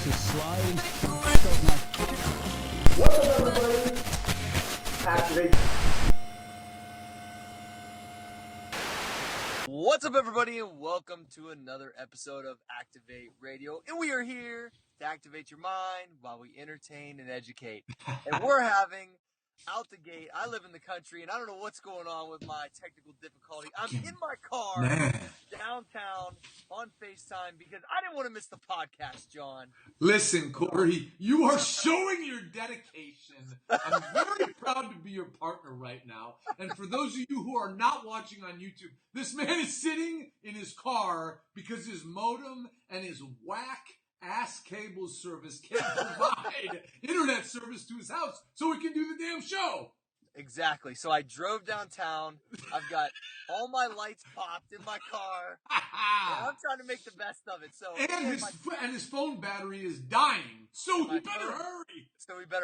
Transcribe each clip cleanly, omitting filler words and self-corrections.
This is sliding. What's up, everybody? Activ8. What's up, everybody, and welcome to another episode of Activ8 Radio. And we are here to activate your mind while we entertain and educate. And we're having out the gate. I live in the country, and I don't know what's going on with my technical difficulty. I'm in my car downtown on FaceTime because I didn't want to miss the podcast, John. Listen, Cory, you are showing your dedication. I'm very proud to be your partner right now. And for those of you who are not watching on YouTube, this man is sitting in his car because his modem and his whack-ass cable service can't provide internet service to his house so he can do the damn show. Exactly. So I drove downtown. I've got all my lights popped in my car. And I'm trying to make the best of it. So And his phone battery is dying. So we better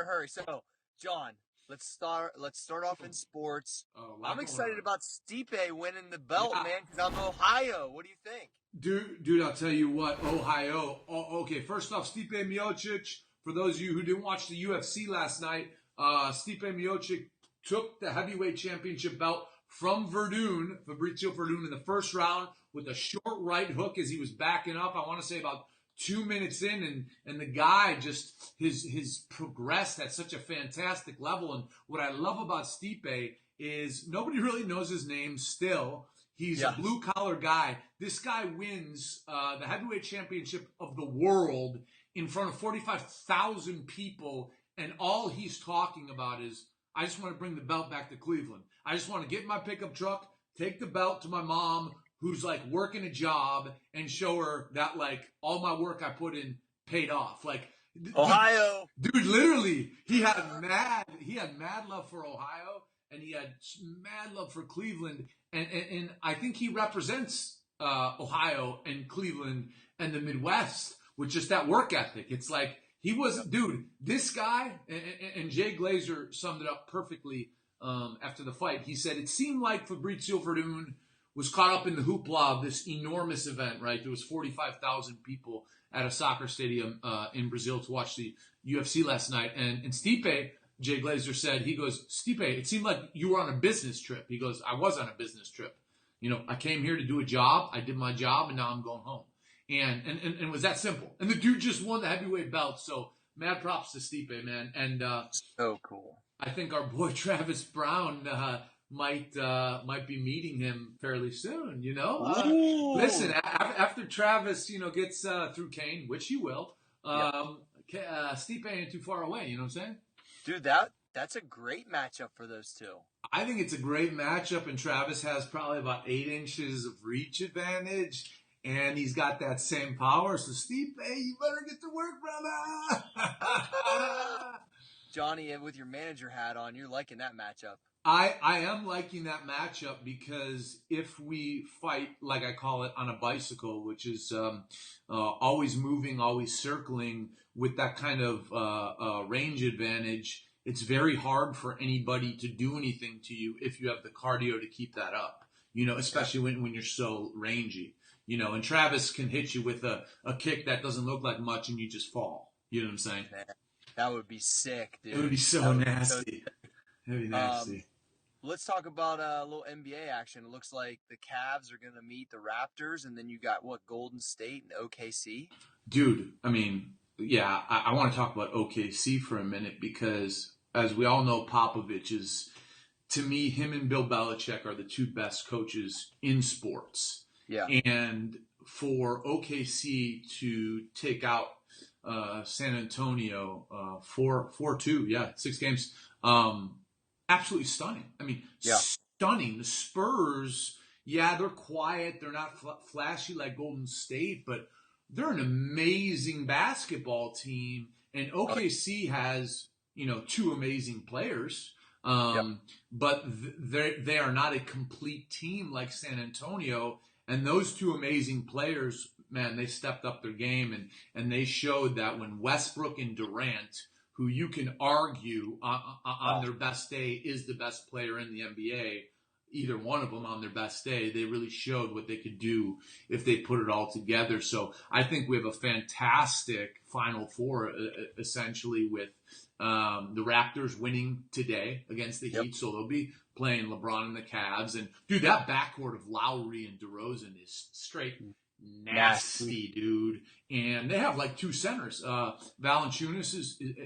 hurry. So, John, let's start off in sports. I'm excited about Stipe winning the belt, man, because I'm Ohio. What do you think? Dude, I'll tell you what, Ohio. Okay, first off, Stipe Miocic. For those of you who didn't watch the UFC last night, Stipe Miocic took the heavyweight championship belt from Fabrizio Verdun in the first round with a short right hook as he was backing up. I want to say about 2 minutes in, and the guy just his progressed at such a fantastic level. And what I love about Stipe is nobody really knows his name still. He's a blue-collar guy. This guy wins the heavyweight championship of the world in front of 45,000 people, and all he's talking about is, I just want to bring the belt back to Cleveland. I just want to get in my pickup truck, take the belt to my mom, who's like working a job, and show her that like all my work I put in paid off. Like Ohio, dude, literally, he had mad love for Ohio, and he had mad love for Cleveland, and I think he represents Ohio and Cleveland and the Midwest with just that work ethic. It's like he was, dude, this guy, and Jay Glazer summed it up perfectly after the fight. He said it seemed like Fabrizio Verdun was caught up in the hoopla of this enormous event, right? There was 45,000 people at a soccer stadium in Brazil to watch the UFC last night. And Stipe, Jay Glazer said, he goes, Stipe, it seemed like you were on a business trip. He goes, I was on a business trip. You know, I came here to do a job. I did my job, and now I'm going home. And it was that simple. And the dude just won the heavyweight belt. So mad props to Stipe, man. And so cool. I think our boy Travis Brown might be meeting him fairly soon. You know, listen, after Travis, gets through Kane, which he will. Stipe ain't too far away. You know what I'm saying? Dude, that's a great matchup for those two. I think it's a great matchup, and Travis has probably about 8 inches of reach advantage. And he's got that same power. So, Stipe, you better get to work, brother. Johnny, with your manager hat on, you're liking that matchup. I am liking that matchup because if we fight, like I call it, on a bicycle, which is always moving, always circling with that kind of range advantage, it's very hard for anybody to do anything to you if you have the cardio to keep that up, especially when you're so rangy. And Travis can hit you with a kick that doesn't look like much and you just fall. You know what I'm saying? Man, that would be sick, dude. It would be so nasty. It would be nasty. Let's talk about a little NBA action. It looks like the Cavs are going to meet the Raptors, and then you got, Golden State and OKC? Dude, I mean, yeah, I want to talk about OKC for a minute because, as we all know, Popovich is, to me, him and Bill Belichick are the two best coaches in sports. Yeah. And for OKC to take out San Antonio 4-2, 6 games, absolutely stunning. I mean, stunning. The Spurs, they're quiet. They're not flashy like Golden State, but they're an amazing basketball team. And OKC has, two amazing players. But they are not a complete team like San Antonio. And those two amazing players, man, they stepped up their game, and they showed that when Westbrook and Durant, who you can argue on their best day is the best player in the NBA, either one of them on their best day. They really showed what they could do if they put it all together. So I think we have a fantastic Final Four, essentially, with the Raptors winning today against the Yep. Heat. So they'll be playing LeBron and the Cavs. And, dude, that backcourt of Lowry and DeRozan is straight nasty, dude. And they have like two centers. Valanciunas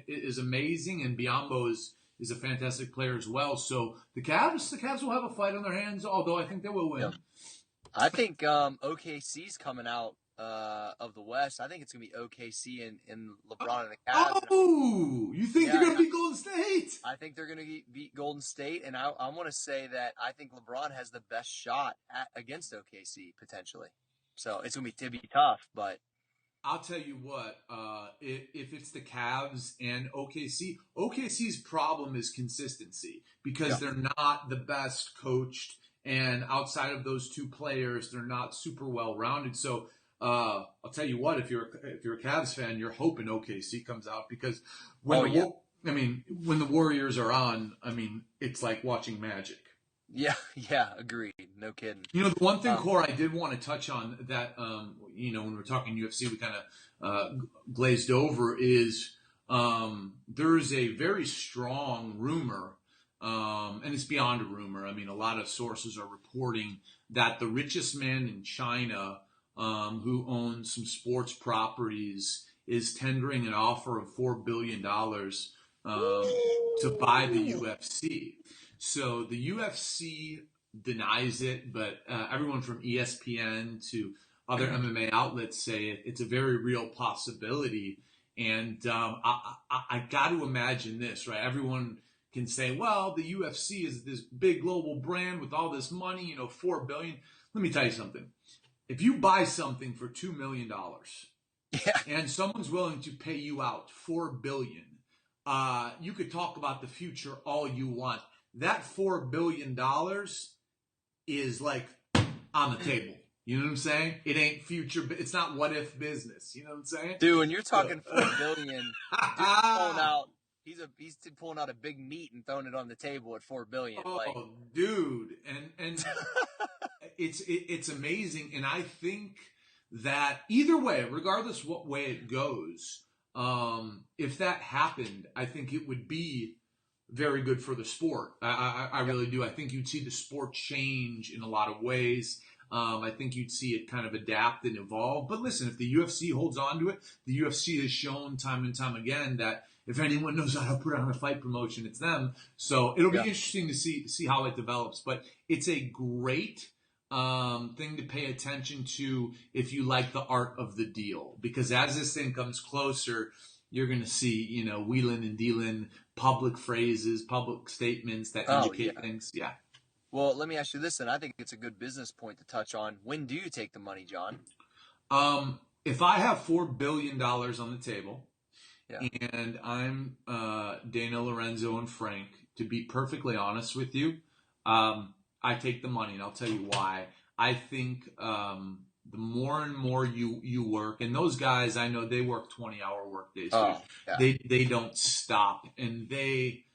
is amazing, and Biyombo is a fantastic player as well. So the Cavs will have a fight on their hands, although I think they will win. Yep. I think OKC's coming out of the West. I think it's going to be OKC and LeBron and the Cavs. Oh, you think they're going to beat Golden State? I think they're going to beat Golden State, and I want to say that I think LeBron has the best shot against OKC, potentially. So it's going to be tough, but I'll tell you what, if it's the Cavs and OKC's problem is consistency because they're not the best coached, and outside of those two players, they're not super well rounded. So I'll tell you what, if you're a Cavs fan, you're hoping OKC comes out because when the Warriors are on, I mean, it's like watching magic. Yeah, agreed. No kidding. You know, the one thing, Cor, I did want to touch on that, when we're talking UFC, we kind of glazed over is there's a very strong rumor, and it's beyond a rumor. I mean, a lot of sources are reporting that the richest man in China, who owns some sports properties, is tendering an offer of $4 billion to buy the UFC. So the UFC denies it, but everyone from ESPN to other MMA outlets say it's a very real possibility. And I got to imagine this, right? Everyone can say, well, the UFC is this big global brand with all this money, $4 billion. Let me tell you something. If you buy something for $2 million and someone's willing to pay you out $4 billion, you could talk about the future all you want. That $4 billion is like on the table. You know what I'm saying? It ain't future. It's not what if business. You know what I'm saying? Dude, when you're talking $4 billion, he's pulling out a big meat and throwing it on the table at $4 billion. Oh, dude, and it's amazing. And I think that either way, regardless what way it goes, if that happened, I think it would be very good for the sport. I really do. I think you'd see the sport change in a lot of ways. I think you'd see it kind of adapt and evolve. But listen, if the UFC holds on to it, the UFC has shown time and time again that if anyone knows how to put on a fight promotion, it's them. So it'll be interesting to see how it develops. But it's a great thing to pay attention to if you like the art of the deal. Because as this thing comes closer, you're going to see, wheeling and dealing, public phrases, public statements that indicate things. Yeah. Well, let me ask you this, and I think it's a good business point to touch on. When do you take the money, John? If I have $4 billion on the table and I'm Dana, Lorenzo, and Frank, to be perfectly honest with you, I take the money, and I'll tell you why. I think the more and more you work, and those guys, I know they work 20-hour work days. They don't stop, and they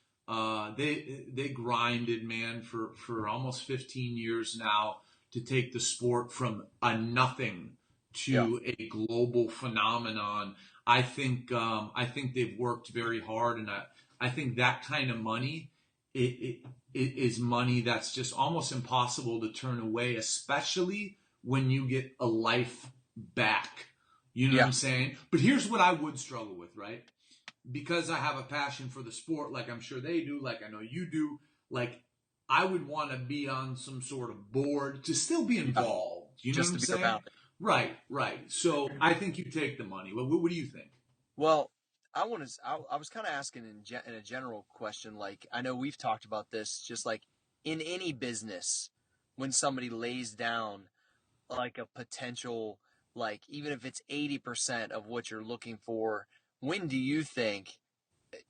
grinded, man, for almost 15 years now to take the sport from a nothing to a global phenomenon. I think they've worked very hard, and I think that kind of money it is money that's just almost impossible to turn away, especially when you get a life back. You know what I'm saying? But here's what I would struggle with, right? Because I have a passion for the sport, like I'm sure they do, like I know you do, like I would want to be on some sort of board to still be involved. You know what I'm saying? Right. So I think you take the money. What do you think? Well, I was kind of asking in a general question. Like, I know we've talked about this, just like in any business, when somebody lays down like a potential, like even if it's 80% of what you're looking for, when do you think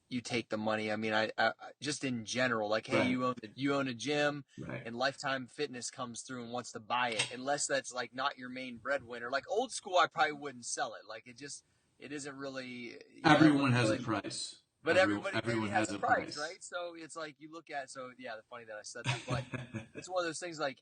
you take the money? I mean, I just in general, like, hey, you own a gym, and Lifetime Fitness comes through and wants to buy it, unless that's like not your main breadwinner. Like old school, I probably wouldn't sell it. Like it isn't really. Everyone has a price. But everybody everyone has has a a price, price. right? So it's like you look at, funny that I said that, but it's one of those things like,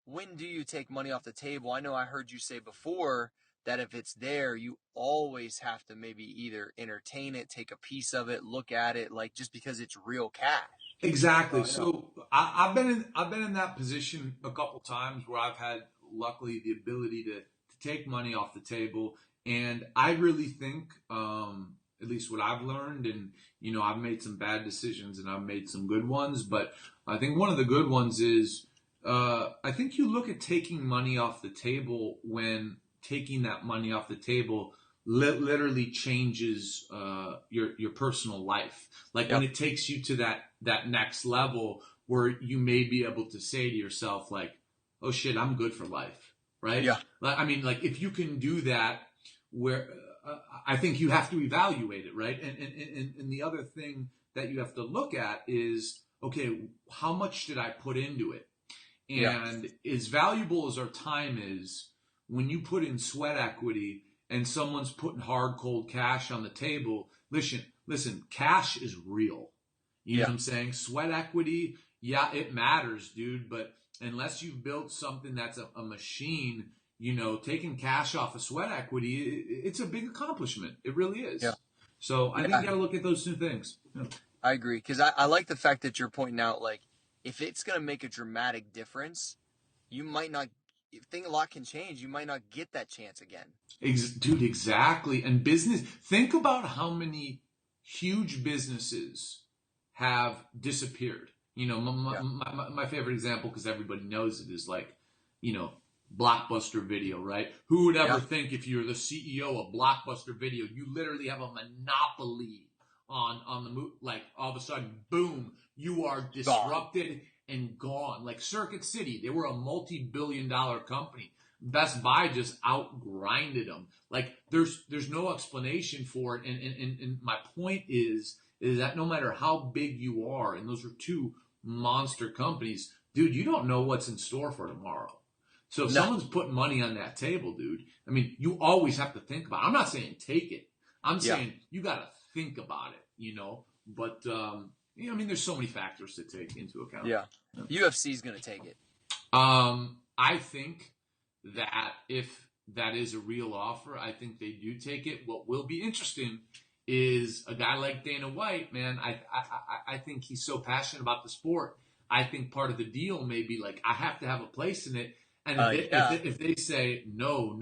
when do you take money off the table? I know I heard you say before that if it's there, you always have to maybe either entertain it, take a piece of it, look at it, like just because it's real cash. Exactly. I know. So I've been in that position a couple times where I've had luckily the ability to take money off the table, and I really think, at least what I've learned, and I've made some bad decisions and I've made some good ones, but I think one of the good ones is I think you look at taking money off the table when taking that money off the table literally changes your personal life. Like when Yep. it takes you to that next level where you may be able to say to yourself like, "Oh shit, I'm good for life," right? Yeah. I mean, like if you can do that, where I think you have to evaluate it, right? And the other thing that you have to look at is, okay, how much did I put into it? Yeah. And as valuable as our time is, when you put in sweat equity and someone's putting hard, cold cash on the table, listen, cash is real. You know Yeah. what I'm saying? Sweat equity, yeah, it matters, dude. But unless you've built something that's a machine, taking cash off of sweat equity, it's a big accomplishment. It really Yeah. is. So I think Yeah. you got to look at those two things. Yeah. I agree. Because I like the fact that you're pointing out, like, if it's going to make a dramatic difference, you might not, a lot can change. You might not get that chance again. Dude, exactly. And business, think about how many huge businesses have disappeared. Yeah. My favorite example, because everybody knows it, is like, you know, Blockbuster Video, right? Who would ever Yeah. think if you're the CEO of Blockbuster Video, you literally have a monopoly on the move? Like all of a sudden, boom, you are disrupted and gone. Like Circuit City, they were a multi-billion-dollar company. Best Buy just outgrinded them. Like there's no explanation for it. And my point is that no matter how big you are, and those are two monster companies, dude, you don't know what's in store for tomorrow. So if No. someone's putting money on that table, dude, I mean, you always have to think about it. I'm not saying take it. I'm Yeah. saying you got to think about it, But, I mean, there's so many factors to take into account. Yeah. UFC is going to take it. I think that if that is a real offer, I think they do take it. What will be interesting is a guy like Dana White, man. I think he's so passionate about the sport. I think part of the deal may be like, I have to have a place in it. And if they say, no,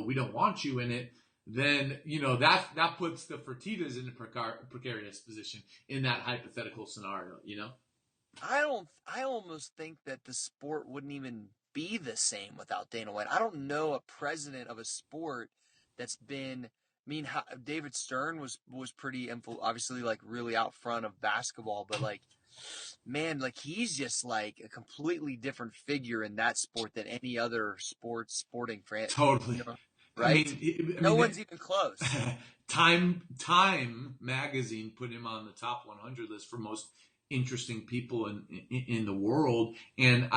we don't want you in it, then, that puts the Fertittas in a precarious position in that hypothetical scenario, I almost think that the sport wouldn't even be the same without Dana White. I don't know a president of a sport that's been. I mean, David Stern was pretty obviously like really out front of basketball, but like, man, like he's just like a completely different figure in that sport than any other sporting franchise. Totally. Right? No I mean, one's even close. Time magazine put him on the top 100 list for most interesting people in the world, and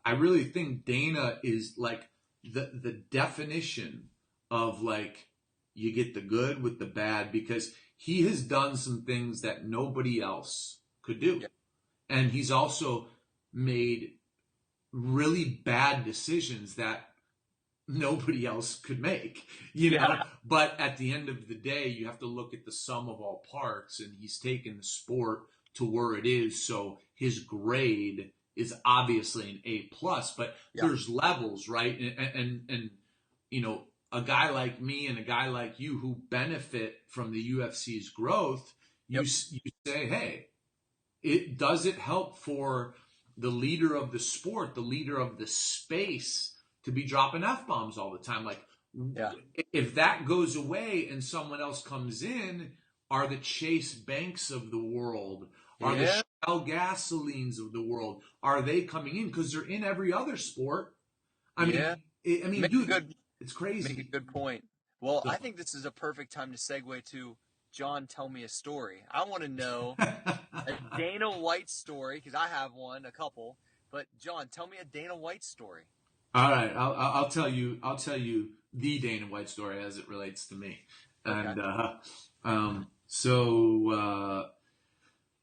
I really think Dana is like the definition of like you get the good with the bad, because he has done some things that nobody else could do, and he's also made really bad decisions that nobody else could make, But at the end of the day, you have to look at the sum of all parts, and he's taken the sport to where it is. So his grade is obviously an A plus, but there's levels, right? And a guy like me and a guy like you who benefit from the UFC's growth, you say, hey, it help for the leader of the sport, the leader of the space, to be dropping F-bombs all the time. Like, if that goes away and someone else comes in, are the Chase Banks of the world, are the Shell Gasolines of the world, are they coming in? Because they're in every other sport. I mean, dude, it's crazy. Make a good point. Well, I think this is a perfect time to segue to John, tell me a story. I want to know a Dana White story, because I have one, a couple. But John, tell me a Dana White story. All right, I'll tell you the Dana White story as it relates to me. Okay. And so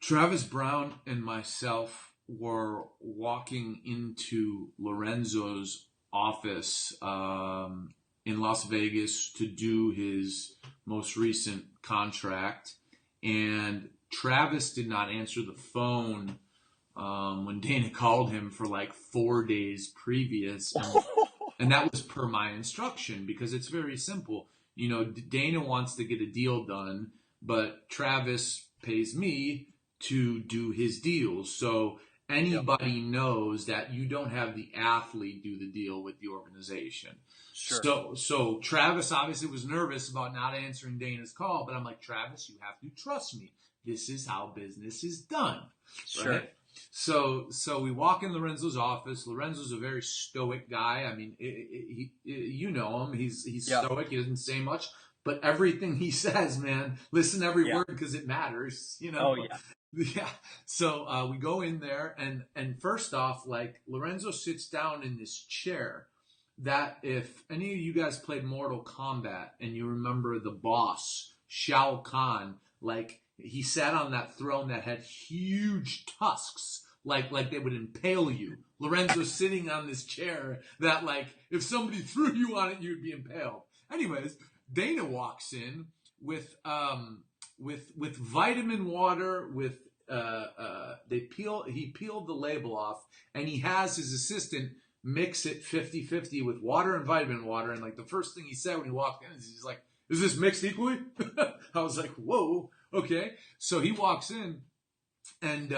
Travis Brown and myself were walking into Lorenzo's office in Las Vegas to do his most recent contract, and Travis did not answer the phone when Dana called him for like 4 days previous, and that was per my instruction, because it's very simple. You know, Dana wants to get a deal done, but Travis pays me to do his deals. So anybody knows that you don't have the athlete do the deal with the organization. Sure. So Travis obviously was nervous about not answering Dana's call, but I'm like, Travis, you have to trust me. This is how business is done. Sure. Right? So we walk in Lorenzo's office. Lorenzo's a very stoic guy. I mean, you know him. He's stoic. He doesn't say much, but everything he says, man, listen to every word, because it matters. You know. Oh yeah. Yeah. So we go in there, and first off, like, Lorenzo sits down in this chair that, if any of you guys played Mortal Kombat and you remember the boss, Shao Kahn, like, he sat on that throne that had huge tusks, like they would impale you. Lorenzo's sitting on this chair that, like, if somebody threw you on it, you'd be impaled. Anyways, Dana walks in with vitamin water, with he peeled the label off, and he has his assistant mix it 50-50 with water and vitamin water. And like, the first thing he said when he walked in is, he's like, "Is this mixed equally?" I was like, "Whoa, okay." So he walks in, and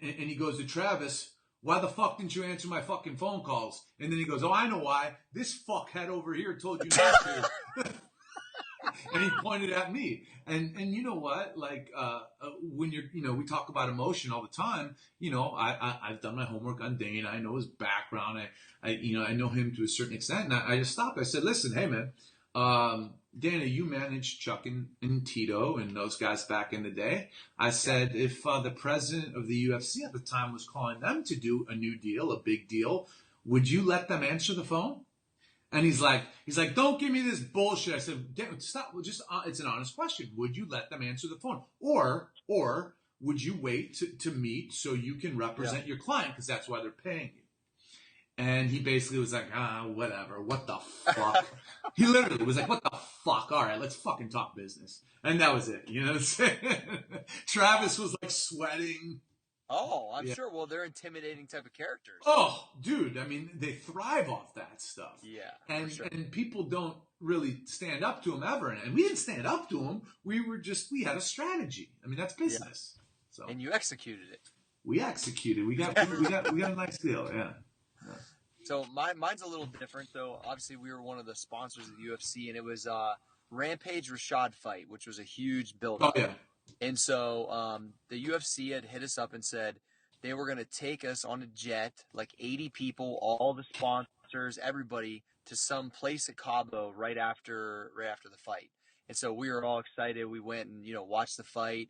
he goes to Travis, "Why the fuck didn't you answer my fucking phone calls?" And then he goes, "Oh, I know why. This fuckhead over here told you not to." And he pointed at me. And you know what? Like, when you're, you know, we talk about emotion all the time. You know, I've done my homework on Dane. I know his background. I know him to a certain extent. And I just stopped. I said, "Listen, hey man, Dana, you managed Chuck and Tito and those guys back in the day." I said, if the president of the UFC at the time was calling them to do a new deal, a big deal, would you let them answer the phone? And he's like, "Don't give me this bullshit." I said, "Stop. Just it's an honest question. Would you let them answer the phone, or would you wait to meet so you can represent your client, because that's why they're paying you?" And he basically was like, whatever. What the fuck? He literally was like, "What the fuck? All right, let's fucking talk business." And that was it. You know what I'm saying? Travis was like sweating. Oh, I'm sure. Well, they're intimidating type of characters. Oh, dude. I mean, they thrive off that stuff. Yeah. And for sure. and people don't really stand up to him ever. And we didn't stand up to him. We had a strategy. I mean, that's business. Yeah. So, and you executed it. We executed. We got a nice deal. Yeah. So mine's a little different, though. Obviously, we were one of the sponsors of the UFC, and it was Rampage Rashad fight, which was a huge build-up. Oh, yeah. And so the UFC had hit us up and said they were going to take us on a jet, like 80 people, all the sponsors, everybody, to some place at Cabo right after the fight. And so we were all excited. We went and, watched the fight.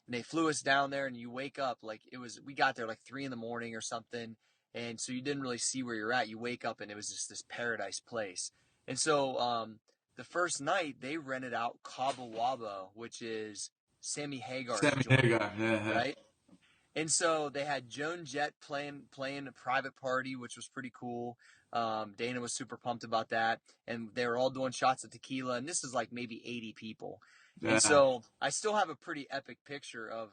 And they flew us down there, and you wake up like we got there like 3 a.m. or something. And so you didn't really see where you're at. You wake up, and it was just this paradise place. And so the first night, they rented out Cabo Wabo, which is Sammy Hagar, yeah. Right? And so they had Joan Jett playing a private party, which was pretty cool. Dana was super pumped about that. And they were all doing shots of tequila, and this is like maybe 80 people. Yeah. And so I still have a pretty epic picture of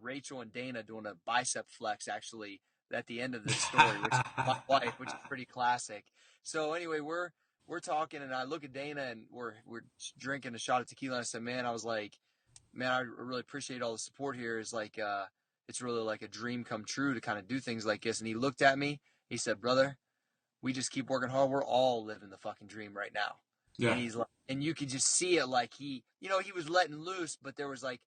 Rachel and Dana doing a bicep flex, actually, at the end of this story, which is my wife, which is pretty classic. So anyway, we're talking, and I look at Dana, and we're drinking a shot of tequila, and I said, man, I really appreciate all the support here. It's like, it's really like a dream come true to kind of do things like this. And he looked at me. He said, "Brother, we just keep working hard. We're all living the fucking dream right now." Yeah. And he's like, and you could just see it, like he was letting loose, but that was a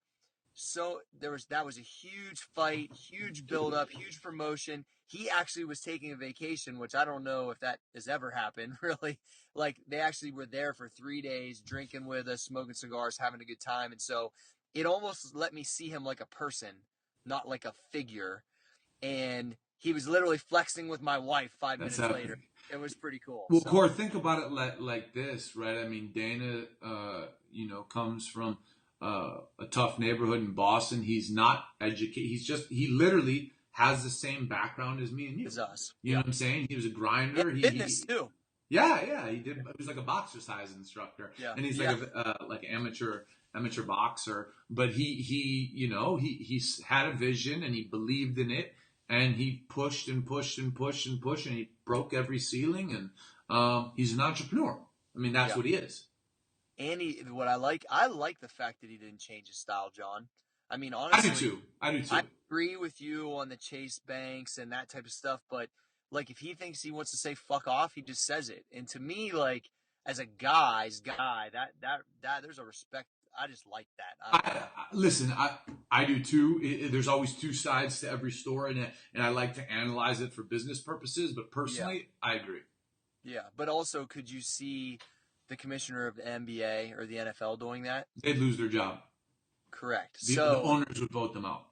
huge fight, huge build up, huge promotion. He actually was taking a vacation, which I don't know if that has ever happened, really. Like, they actually were there for 3 days, drinking with us, smoking cigars, having a good time. And so it almost let me see him like a person, not like a figure. And he was literally flexing with my wife 5 minutes later. It was pretty cool. Well, Cor, think about it like this, right? I mean, Dana, comes from a tough neighborhood in Boston. He's not educated. He literally has the same background as me and you. As us. You know what I'm saying? He was a grinder. Yeah, fitness too. Yeah. He was like a boxercise instructor. Yeah. And he's like an amateur boxer. But he's had a vision and he believed in it. And he pushed and pushed and pushed and pushed, and he broke every ceiling. And he's an entrepreneur. I mean, that's what he is. And I like the fact that he didn't change his style, John. I mean, honestly, I do too. I agree with you on the Chase Banks and that type of stuff. But like, if he thinks he wants to say "fuck off," he just says it. And to me, like, as a guy's guy, that there's a respect. I just like that. Listen, I do too. There's always two sides to every story, and I like to analyze it for business purposes. But personally, I agree. Yeah, but also, could you see the commissioner of the NBA or the NFL doing that? They'd lose their job. Correct. The owners would vote them out.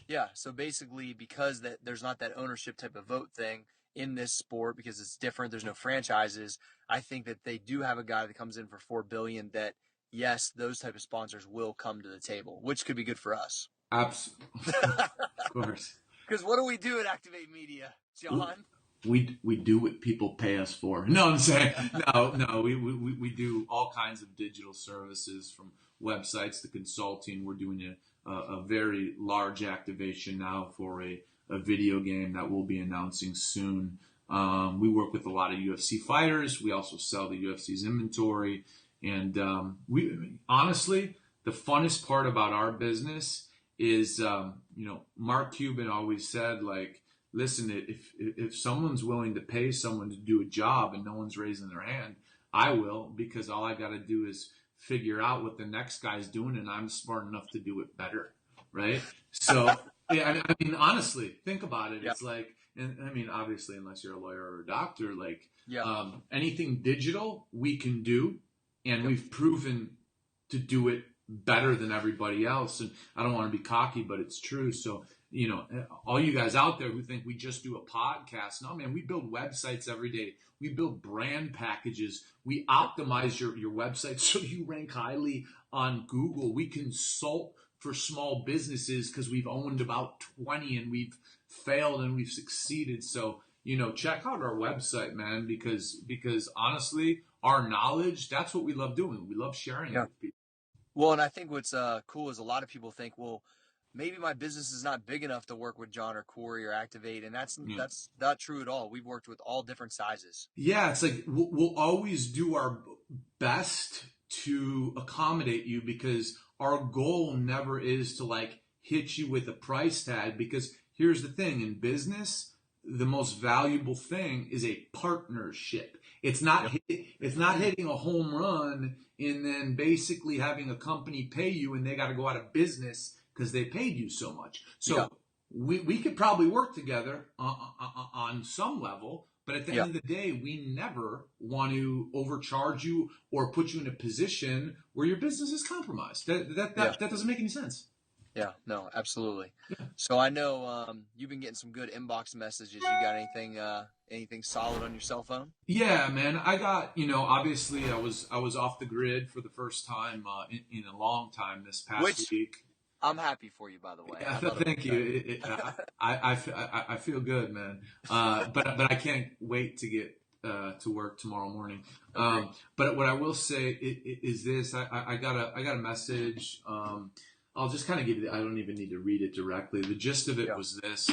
Yeah, so basically, because there's not that ownership type of vote thing in this sport, because it's different, there's no franchises, I think that they do have a guy that comes in for $4 billion that, yes, those type of sponsors will come to the table, which could be good for us. Absolutely. Of course. Because what do we do at Activ8 Media, John? We do what people pay us for. No, I'm saying no. We do all kinds of digital services, from websites to consulting. We're doing a very large activation now for a video game that we'll be announcing soon. We work with a lot of UFC fighters. We also sell the UFC's inventory, and honestly, the funnest part about our business is Mark Cuban always said, like, listen, if someone's willing to pay someone to do a job and no one's raising their hand, I will, because all I got to do is figure out what the next guy's doing, and I'm smart enough to do it better, right? So, yeah, I mean, honestly, think about it. Yeah. It's like, and I mean, obviously, unless you're a lawyer or a doctor, like anything digital we can do, and we've proven to do it better than everybody else. And I don't want to be cocky, but it's true. So, all you guys out there who think we just do a podcast, no, man, we build websites every day. We build brand packages. We optimize your website so you rank highly on Google. We consult for small businesses because we've owned about 20 and we've failed and we've succeeded. So, check out our website, man, because honestly, our knowledge, that's what we love doing. We love sharing it with people. Well, and I think what's cool is a lot of people think, well, maybe my business is not big enough to work with John or Cory or Activ8, and that's not true at all. We've worked with all different sizes. Yeah, it's like we'll always do our best to accommodate you, because our goal never is to like hit you with a price tag, because here's the thing, in business, the most valuable thing is a partnership. It's not hitting a home run and then basically having a company pay you and they got to go out of business because they paid you so much. So we could probably work together on some level, but at the end of the day, we never want to overcharge you or put you in a position where your business is compromised. That doesn't make any sense. Yeah, no, absolutely. Yeah. So I know you've been getting some good inbox messages. You got anything solid on your cell phone? Yeah, man. I got, obviously I was off the grid for the first time in a long time this past week. I'm happy for you, by the way. Yeah, thank you. I feel good, man. But I can't wait to get to work tomorrow morning. But what I will say is this: I got a message. I'll just kind of give you. I don't even need to read it directly. The gist of it was this: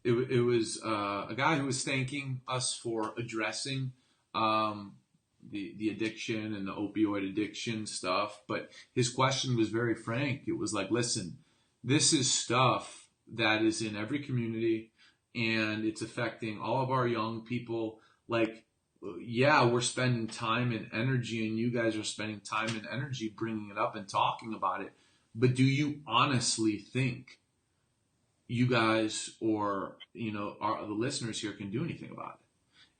it was a guy who was thanking us for addressing the addiction and the opioid addiction stuff. But his question was very frank. It was like, listen, this is stuff that is in every community, and it's affecting all of our young people. Like, yeah, we're spending time and energy, and you guys are spending time and energy bringing it up and talking about it. But do you honestly think you guys or, the listeners here can do anything about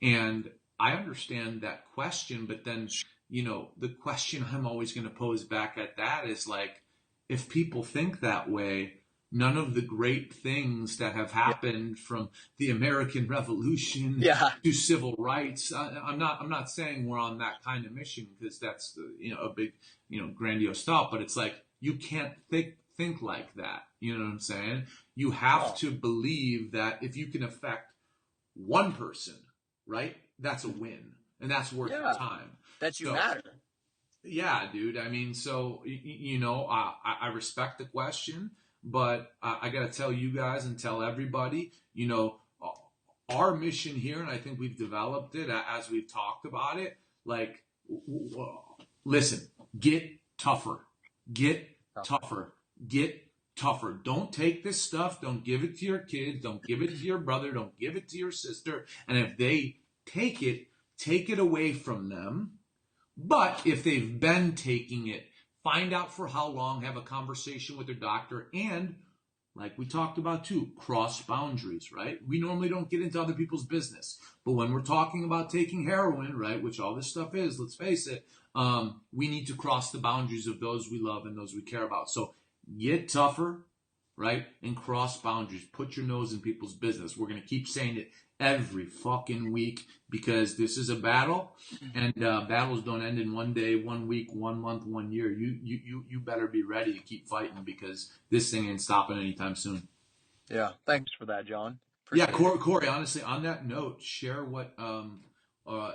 it? And I understand that question, but then, the question I'm always going to pose back at that is like, if people think that way, none of the great things that have happened from the American Revolution Yeah. to civil rights. I'm not saying we're on that kind of mission, because that's a big grandiose thought. But it's like, you can't think like that. You know what I'm saying? You have to believe that if you can affect one person, right, that's a win, and that's worth your time. That you matter. Yeah, dude. I mean, so I respect the question, but I got to tell you guys and tell everybody, our mission here, and I think we've developed it as we've talked about it. Like, listen, get tougher, get tougher, get tougher. Don't take this stuff. Don't give it to your kids. Don't give it to your brother. Don't give it to your sister. And if they take it away from them. But if they've been taking it, find out for how long, have a conversation with their doctor, and, like we talked about too, cross boundaries, right? We normally don't get into other people's business. But when we're talking about taking heroin, right, which all this stuff is, let's face it, we need to cross the boundaries of those we love and those we care about. So get tougher, right, and cross boundaries. Put your nose in people's business. We're going to keep saying it every fucking week, because this is a battle, and battles don't end in one day, 1 week, 1 month, 1 year. You better be ready to keep fighting, because this thing ain't stopping anytime soon. Yeah, thanks for that, John. Appreciate Cory, honestly, on that note, share what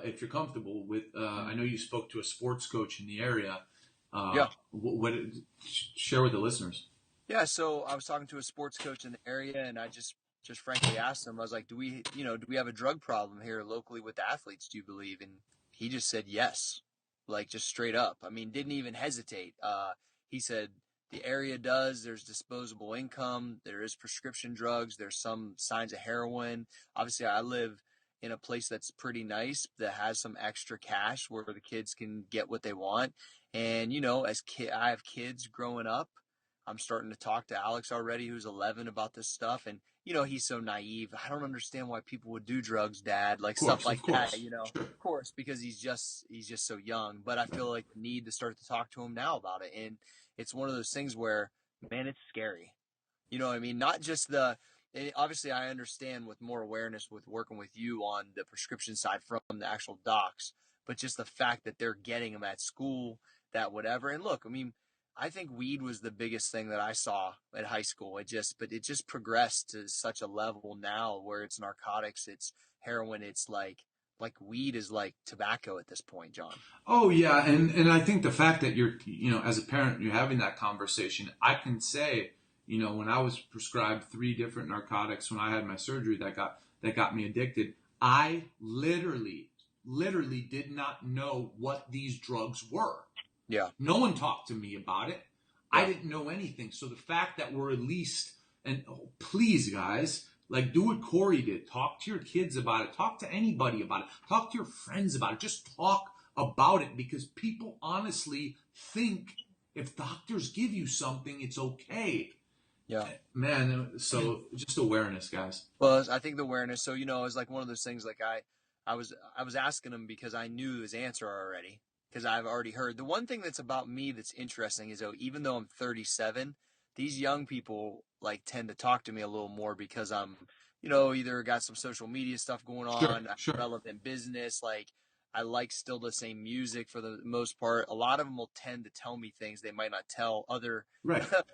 if you're comfortable with. I know you spoke to a sports coach in the area. What share with the listeners? Yeah, so I was talking to a sports coach in the area, and I just frankly asked him, I was like, do we have a drug problem here locally with the athletes, do you believe? And he just said yes, like, just straight up. I mean, didn't even hesitate. He said the area does. There's disposable income. There is prescription drugs. There's some signs of heroin. Obviously, I live in a place that's pretty nice, that has some extra cash where the kids can get what they want. And, I have kids growing up. I'm starting to talk to Alex already, who's 11, about this stuff. And, he's so naive. I don't understand why people would do drugs, Dad, like stuff like that, Sure. Of course, because he's just so young. But I feel like the need to start to talk to him now about it. And it's one of those things where, man, it's scary. You know what I mean? Not just obviously I understand with more awareness with working with you on the prescription side from the actual docs, but just the fact that they're getting them at school, that whatever. And look, I mean, I think weed was the biggest thing that I saw at high school. It just progressed to such a level now where it's narcotics, it's heroin, it's like weed is like tobacco at this point, John. Oh yeah, and I think the fact that you're, as a parent, you're having that conversation. I can say, when I was prescribed 3 different narcotics when I had my surgery that got me addicted, I literally did not know what these drugs were. Yeah. No one talked to me about it. Yeah. I didn't know anything. So the fact that we're at least, and please guys, like, do what Cory did. Talk to your kids about it. Talk to anybody about it. Talk to your friends about it. Just talk about it, because people honestly think if doctors give you something, it's okay. Yeah. Man, so just awareness, guys. Well, I think the awareness. So, it was like one of those things, like I was asking him because I knew his answer already, because I've already heard. The one thing that's about me that's interesting is, even though I'm 37, these young people like tend to talk to me a little more because I'm, either got some social media stuff going on, Sure. relevant business, like I like still the same music for the most part. A lot of them will tend to tell me things they might not tell other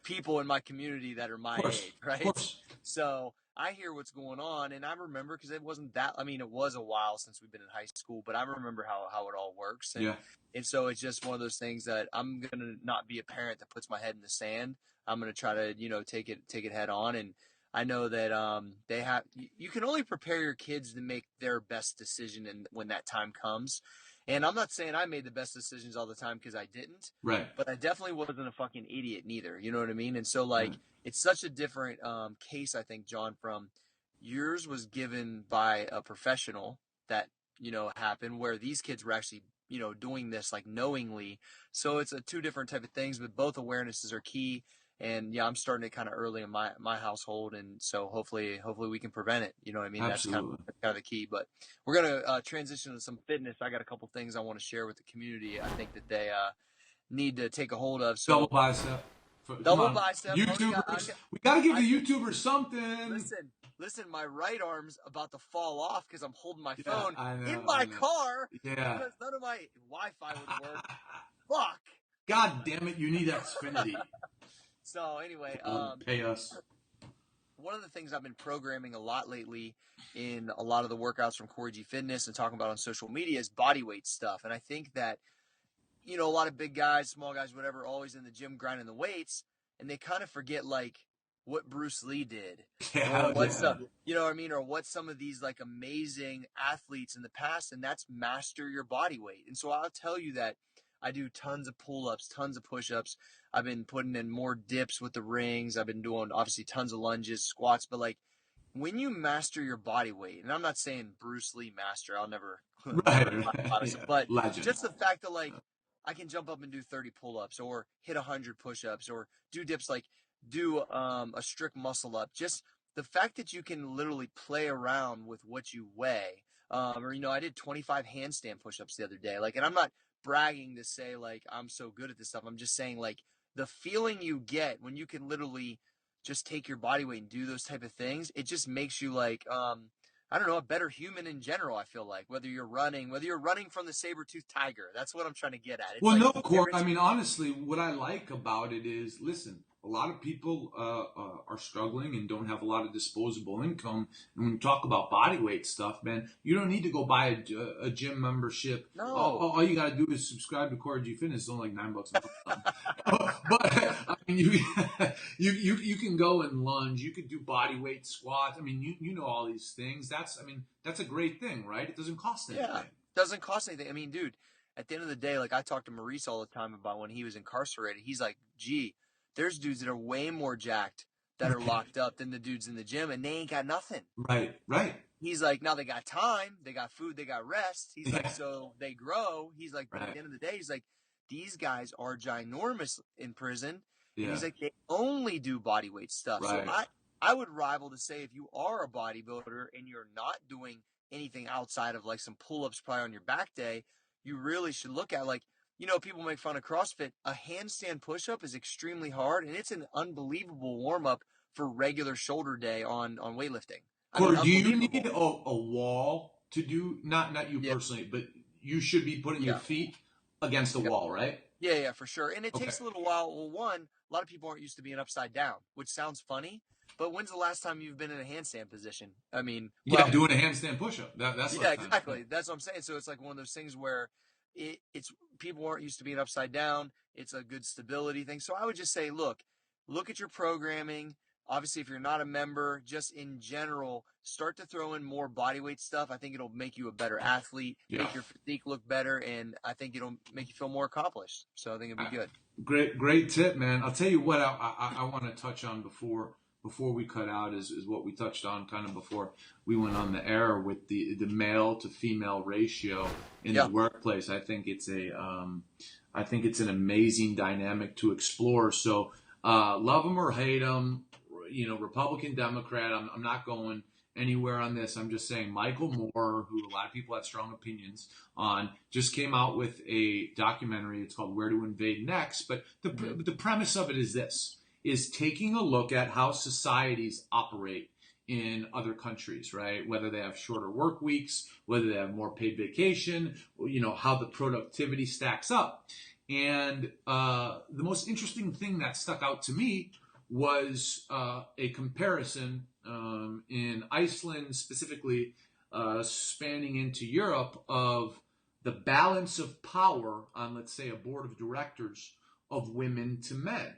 people in my community that are my age, right? Of course. So I hear what's going on, and I remember, because it wasn't that, I mean, it was a while since we've been in high school, but I remember how it all works. And so it's just one of those things that I'm going to not be a parent that puts my head in the sand. I'm going to try to, take it head on. And I know that you can only prepare your kids to make their best decision when that time comes. And I'm not saying I made the best decisions all the time, because I didn't. Right. But I definitely wasn't a fucking idiot neither. You know what I mean? And so, it's such a different case, I think, John, from yours was given by a professional that, happened, where these kids were actually, doing this like knowingly. So it's 2 different type of things, but both awarenesses are key. And yeah, I'm starting it kind of early in my household, and so hopefully we can prevent it. You know what I mean? Absolutely. That's kind of the key. But we're gonna transition to some fitness. I got a couple things I want to share with the community. I think that they need to take a hold of. So double bicep, Double Come on, bicep. YouTubers. We got to give the YouTubers something. Listen, my right arm's about to fall off because I'm holding my phone in I my know. car Yeah. because none of my Wi-Fi would work. Fuck. God damn it, you need Xfinity. So anyway, pay us. one of the things I've been programming a lot lately in a lot of the workouts from Cory G Fitness and talking about on social media is body weight stuff. And I think that, a lot of big guys, small guys, whatever, always in the gym grinding the weights, and they kind of forget like what Bruce Lee did, or what's you know what I mean, or what some of these like amazing athletes in the past, and that's master your body weight. And so I'll tell you that I do tons of pull-ups, tons of push-ups. I've been putting in more dips with the rings. I've been doing obviously tons of lunges, squats, but like when you master your body weight, and I'm not saying Bruce Lee master, I'll never, but Legend. just the fact that like I can jump up and do 30 pull-ups or hit 100 push-ups or do dips, like do a strict muscle up. Just the fact that you can literally play around with what you weigh. Or, I did 25 handstand push-ups the other day. Like, and I'm not bragging to say like I'm so good at this stuff. I'm just saying like the feeling you get when you can literally just take your body weight and do those type of things, it just makes you like I don't know, a better human in general. I feel like whether you're running from the saber-toothed tiger, that's what I'm trying to get at. It's Well, like, no, Cory. I mean, honestly, what I like about it is, listen, a lot of people are struggling and don't have a lot of disposable income. And when you talk about body weight stuff, man, you don't need to go buy a gym membership. No. All you got to do is subscribe to Cory G Fitness. It's only like $9 a month. But I mean, you can go and lunge. You could do body weight squats. I mean, you know all these things. That's a great thing, right? It doesn't cost anything. Yeah, it doesn't cost anything. I mean, dude, at the end of the day, like I talk to Maurice all the time about when he was incarcerated. He's like, gee, there's dudes that are way more jacked that are locked up than the dudes in the gym, and they ain't got nothing. Right. He's like, now they got time, they got food, they got rest. He's like, so they grow. He's like, but at the end of the day, he's like, these guys are ginormous in prison. And he's like, they only do body weight stuff. Right. So I would rival to say if you are a bodybuilder and you're not doing anything outside of like some pull-ups probably on your back day, you really should look at like, people make fun of CrossFit. A handstand push-up is extremely hard, and it's an unbelievable warm-up for regular shoulder day on weightlifting. Cory, do you need a wall to do, not you personally, but you should be putting your feet against the wall, right? Yeah, for sure. And it takes a little while. Well, one, a lot of people aren't used to being upside down, which sounds funny, but when's the last time you've been in a handstand position? I mean, doing a handstand push-up. That's exactly. That's what I'm saying. So it's like one of those things where it's people aren't used to being upside down. It's a good stability thing. So I would just say, look at your programming. Obviously, if you're not a member, just in general, start to throw in more bodyweight stuff. I think it'll make you a better athlete, make your physique look better, and I think it'll make you feel more accomplished. So I think it'll be good. Great tip, man. I'll tell you what I want to touch on before we cut out is what we touched on kind of before we went on the air with the male to female ratio in the workplace. I think it's an amazing dynamic to explore. So love them or hate them, Republican, Democrat. I'm not going anywhere on this. I'm just saying Michael Moore, who a lot of people have strong opinions on, just came out with a documentary. It's called Where to Invade Next. But the premise of it is this, is taking a look at how societies operate in other countries, right? Whether they have shorter work weeks, whether they have more paid vacation, how the productivity stacks up. And the most interesting thing that stuck out to me was a comparison in Iceland, specifically spanning into Europe, of the balance of power on, let's say, a board of directors of women to men.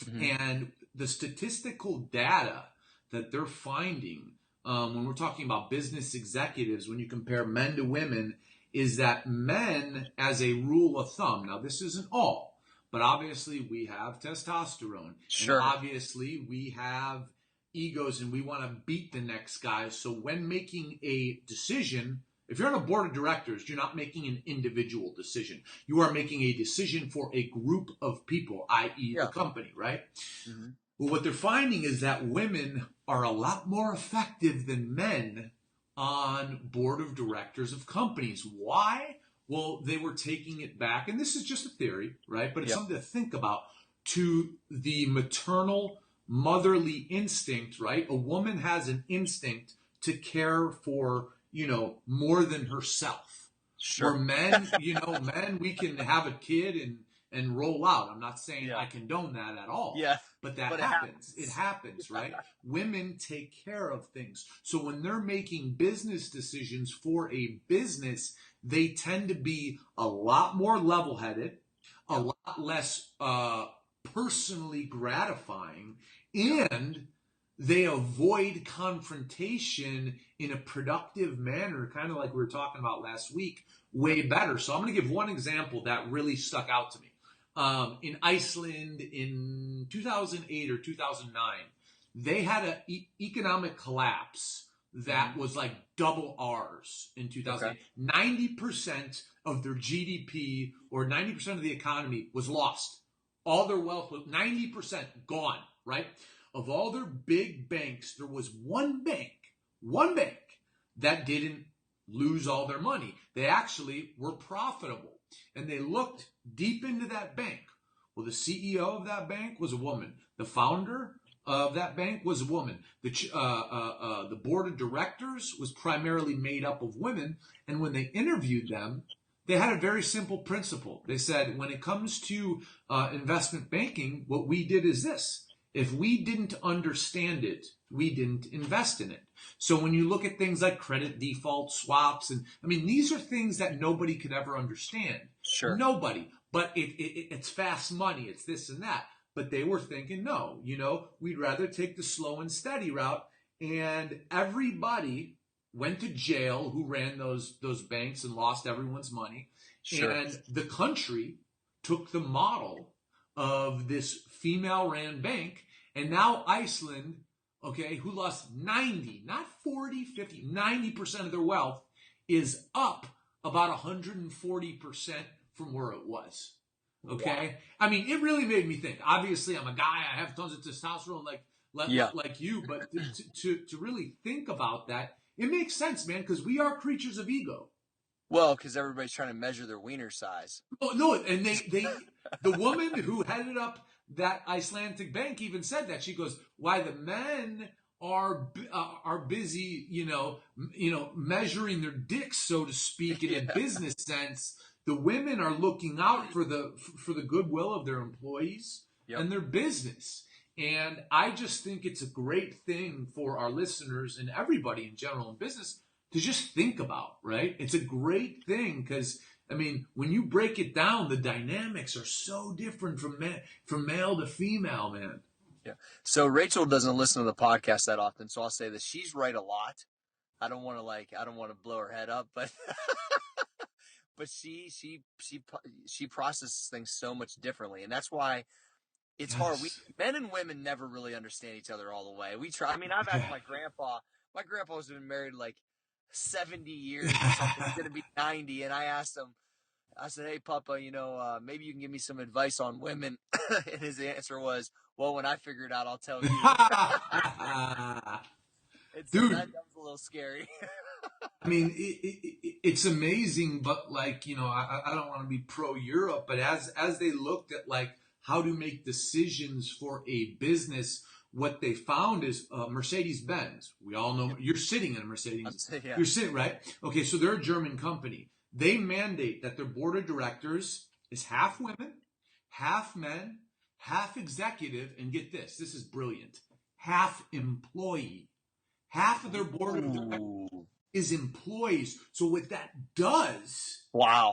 Mm-hmm. And the statistical data that they're finding when we're talking about business executives, when you compare men to women, is that men, as a rule of thumb, now this isn't all, but obviously we have testosterone. Sure. And obviously we have egos and we want to beat the next guy. So when making a decision, if you're on a board of directors, you're not making an individual decision. You are making a decision for a group of people, i.e. the company, right? Mm-hmm. Well, what they're finding is that women are a lot more effective than men on board of directors of companies. Why? Well, they were taking it back, and this is just a theory, right? But it's something to think about. to the maternal, motherly instinct, right? A woman has an instinct to care for, more than herself. Sure. Where men, men, we can have a kid and roll out. I'm not saying I condone that at all. Yeah. But that happens. It happens, right? Women take care of things. So when they're making business decisions for a business, they tend to be a lot more level-headed, a lot less personally gratifying, and they avoid confrontation in a productive manner, kind of like we were talking about last week, way better. So I'm going to give one example that really stuck out to me. In Iceland in 2008 or 2009, they had an economic collapse that was like double ours in 2008. Okay. 90% of their GDP or 90% of the economy was lost. All their wealth was 90% gone, right? Of all their big banks, there was one bank that didn't lose all their money. They actually were profitable. And they looked deep into that bank. Well, the CEO of that bank was a woman. The founder of that bank was a woman. The board of directors was primarily made up of women. And when they interviewed them, they had a very simple principle. They said, when it comes to investment banking, what we did is this. If we didn't understand it, we didn't invest in it. So when you look at things like credit default swaps, and these are things that nobody could ever understand. Sure. Nobody. But it's fast money. It's this and that. But they were thinking, no, we'd rather take the slow and steady route. And everybody went to jail who ran those banks and lost everyone's money. Sure. And the country took the model of this female-ran bank, and now Iceland, who lost 90, not 40, 50, 90% of their wealth, is up about 140% from where it was. Okay? Wow. It really made me think. Obviously, I'm a guy, I have tons of testosterone like you, but to really think about that, it makes sense, man, because we are creatures of ego. Well, because everybody's trying to measure their wiener size. Oh, no, and the woman who headed up that Icelandic bank even said that. She goes, "Why the men are busy, measuring their dicks, so to speak, in a business sense. The women are looking out for the goodwill of their employees and their business." And I just think it's a great thing for our listeners and everybody in general in business to just think about, right? It's a great thing because, when you break it down, the dynamics are so different from male to female, man. Yeah. So Rachel doesn't listen to the podcast that often, so I'll say that she's right a lot. I don't want to blow her head up, but but she processes things so much differently, and that's why it's hard. Men and women never really understand each other all the way. We try. I've asked my grandpa. My grandpa's been married like 70 years or something. He's going to be 90. And I asked him, I said, "Hey, Papa, maybe you can give me some advice on women." And his answer was, "Well, when I figure it out, I'll tell you." Dude, that was a little scary. It's amazing, but I don't want to be pro-Europe, but as they looked at how to make decisions for a business, what they found is Mercedes-Benz. We all know you're sitting in a Mercedes. Yeah. You're sitting, right? Okay, so they're a German company. They mandate that their board of directors is half women, half men, half executive, and get this is brilliant, half employee. Half of their board of directors is employees. So what that does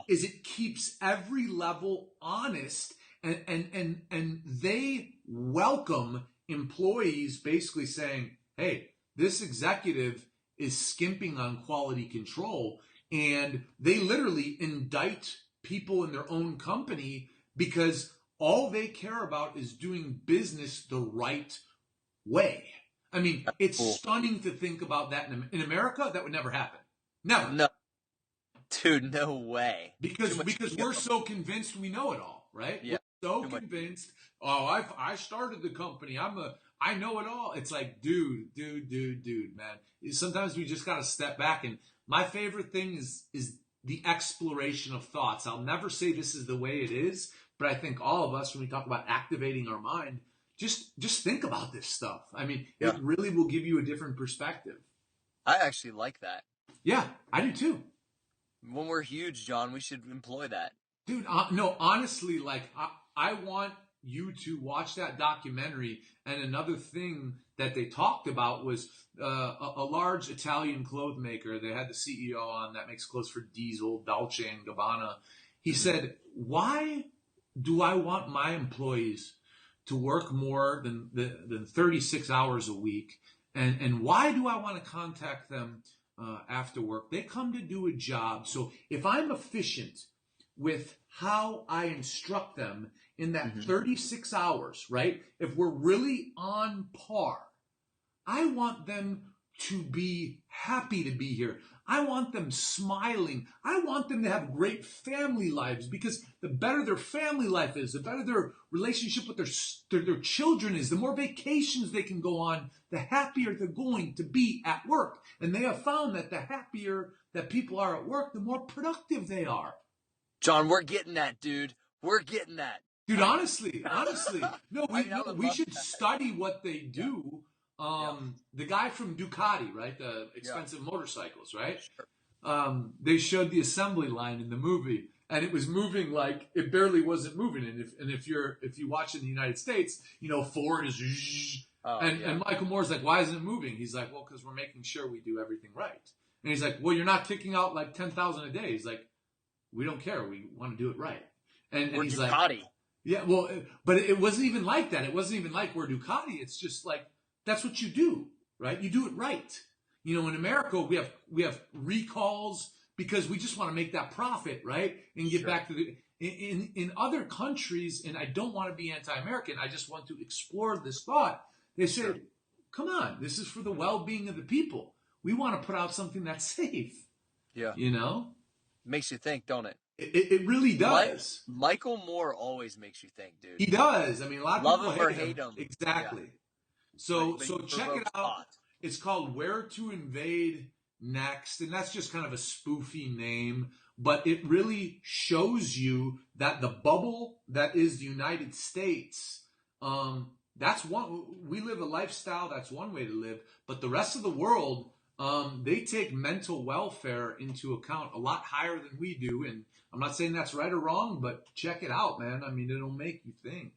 is it keeps every level honest, and they welcome employees basically saying, "Hey, this executive is skimping on quality control," and they literally indict people in their own company because all they care about is doing business the right way. It's stunning to think about that. In America, that would never happen. Never. No. Dude, no way. Because we're so convinced we know it all, right? Yeah. We're so convinced. Oh, I started the company. I know it all. It's like, dude, man. Sometimes we just got to step back. And my favorite thing is the exploration of thoughts. I'll never say this is the way it is, but I think all of us, when we talk about activating our mind, just think about this stuff. I mean, Yeah. it really will give you a different perspective. I actually like that. Yeah, I do too. When we're huge, John, we should employ that. Dude, no, honestly, like I want you to watch that documentary. And another thing that they talked about was a large Italian clothes maker. They had the CEO on that makes clothes for Diesel, Dolce and Gabbana. He said, "Why do I want my employees to work more than 36 hours a week? And why do I want to contact them after work? They come to do a job. So if I'm efficient with how I instruct them in that 36 hours, right? If we're really on par, I want them to be happy to be here. I want them smiling. I want them to have great family lives, because the better their family life is, the better their relationship with their children is, the more vacations they can go on, the happier they're going to be at work. And they have found that the happier that people are at work, the more productive they are." John, we're getting that, dude. We're getting that. Dude, honestly, no, we should that. study what they do. The guy from Ducati, right? The expensive motorcycles, right? Sure. They showed the assembly line in the movie, and it was moving like it barely wasn't moving. And if you watch in the United States, Ford is, and Michael Moore's like, "Why isn't it moving?" He's like, "Well, because we're making sure we do everything right." And he's like, "Well, you're not kicking out like 10,000 a day." He's like, "We don't care. We want to do it right." And we're he's Ducati. like, "Yeah, well, but it wasn't even like that. It wasn't even like we're Ducati. It's just like that's what you do, right? You do it right." In America, we have recalls because we just want to make that profit, right? And get back to in other countries, and I don't want to be anti-American. I just want to explore this thought. They say, "Come on, this is for the well-being of the people. We want to put out something that's safe." Yeah. Makes you think, don't it? It really does. Michael Moore always makes you think, dude. He does. I mean, a lot of love people him or hate him. Exactly. Yeah. So But check it out. It's called Where to Invade Next, and that's just kind of a spoofy name, but it really shows you that the bubble that is the United States, that's one. We live a lifestyle, that's one way to live, but the rest of the world, they take mental welfare into account a lot higher than we do. And I'm not saying that's right or wrong, but check it out, man. I mean, it'll make you think.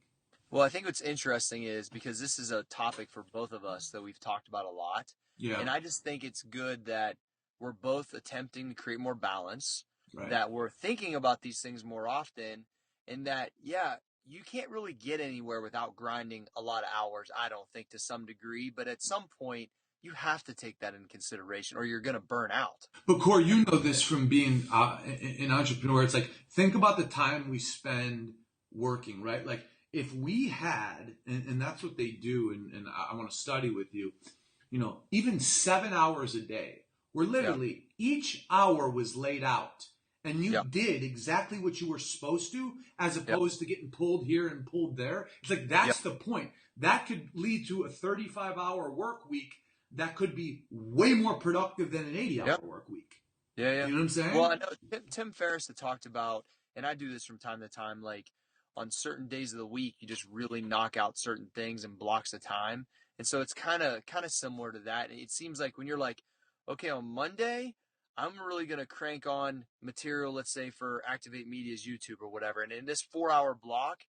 Well, I think what's interesting is because this is a topic for both of us that we've talked about a lot. Yeah. And I just think it's good that we're both attempting to create more balance, Right. that we're thinking about these things more often, and that, you can't really get anywhere without grinding a lot of hours, I don't think, to some degree. But at some point, you have to take that into consideration or you're going to burn out. But Cory, you know this from being an entrepreneur. It's like, think about the time we spend working, right? Like if we had, and that's what they do, and I want to study with you, even 7 hours a day, where literally each hour was laid out and you did exactly what you were supposed to, as opposed to getting pulled here and pulled there. It's like, that's the point. That could lead to a 35-hour work week that could be way more productive than an 80-hour work week. Yeah. You know what I'm saying? Well, I know Tim Ferriss had talked about, and I do this from time to time, like on certain days of the week, you just really knock out certain things and blocks of time. And so it's kind of similar to that. It seems like when you're like, okay, on Monday, I'm really going to crank on material, let's say for Activ8 Media's YouTube or whatever. And in this 4-hour block,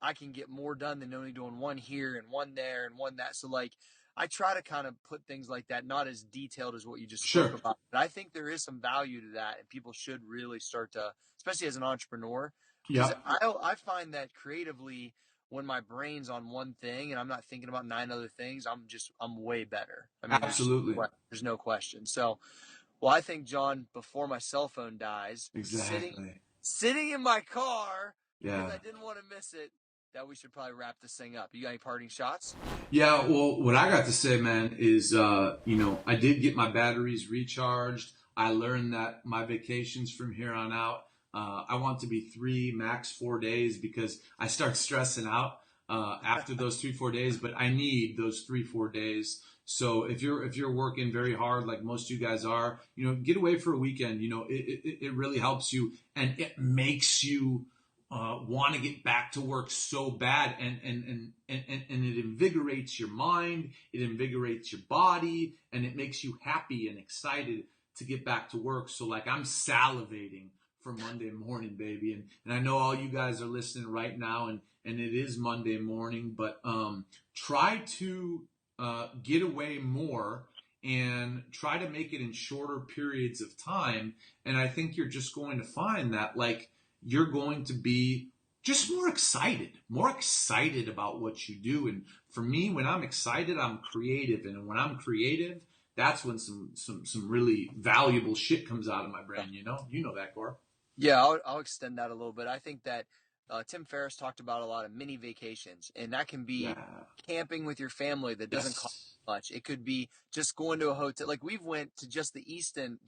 I can get more done than only doing one here and one there and one that. So like, I try to kind of put things like that, not as detailed as what you just spoke about. But I think there is some value to that, and people should really start to, especially as an entrepreneur. Yeah. I find that creatively, when my brain's on one thing and I'm not thinking about 9 other things, I'm way better. I mean, absolutely. There's no question. So, well, I think, John, before my cell phone dies, sitting in my car, because I didn't want to miss it, that we should probably wrap this thing up. You got any parting shots? Yeah, well, what I got to say, man, is, I did get my batteries recharged. I learned that my vacations from here on out, I want to be 3, max 4 days, because I start stressing out after those 3-4 days, but I need those 3-4 days. So if you're working very hard, like most of you guys are, get away for a weekend. It really helps you, and it makes you want to get back to work so bad, and it invigorates your mind, it invigorates your body, and it makes you happy and excited to get back to work. So like I'm salivating for Monday morning, baby. And I know all you guys are listening right now, and it is Monday morning, but try to get away more and try to make it in shorter periods of time. And I think you're just going to find that like you're going to be just more excited about what you do. And for me, when I'm excited, I'm creative. And when I'm creative, that's when some really valuable shit comes out of my brain, you know that, Cor. Yeah, I'll extend that a little bit. I think that Tim Ferriss talked about a lot of mini vacations, and that can be camping with your family that doesn't cost much. It could be just going to a hotel. Like we've went to just Easton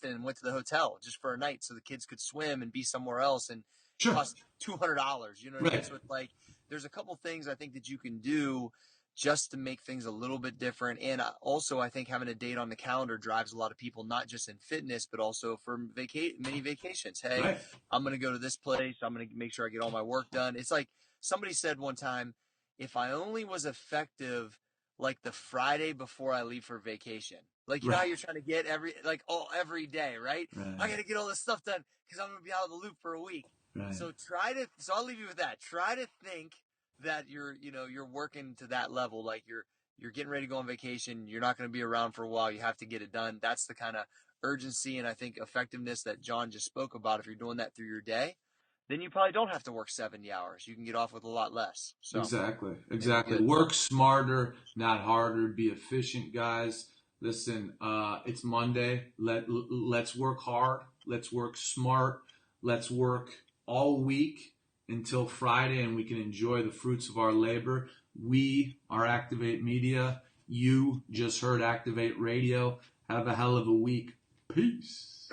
and went to the hotel just for a night so the kids could swim and be somewhere else, and it cost $200. You know what I mean? So it's like there's a couple things I think that you can do just to make things a little bit different. And also I think having a date on the calendar drives a lot of people, not just in fitness, but also for mini vacations. Hey, I'm going to go to this place. I'm going to make sure I get all my work done. It's like somebody said one time, if I only was effective like the Friday before I leave for vacation, like, you know how you're trying to get every day, right? I got to get all this stuff done because I'm going to be out of the loop for a week. So I'll leave you with that. Try to think that you're working to that level, like you're getting ready to go on vacation. You're not going to be around for a while. You have to get it done. That's the kind of urgency and I think effectiveness that John just spoke about. If you're doing that through your day, then you probably don't have to work 70 hours. You can get off with a lot less. So Exactly. Work smarter, not harder. Be efficient, guys. Listen, it's Monday. Let's work hard. Let's work smart. Let's work all week until Friday, and we can enjoy the fruits of our labor. We are Activ8 Media. You just heard Activ8 Radio. Have a hell of a week. Peace.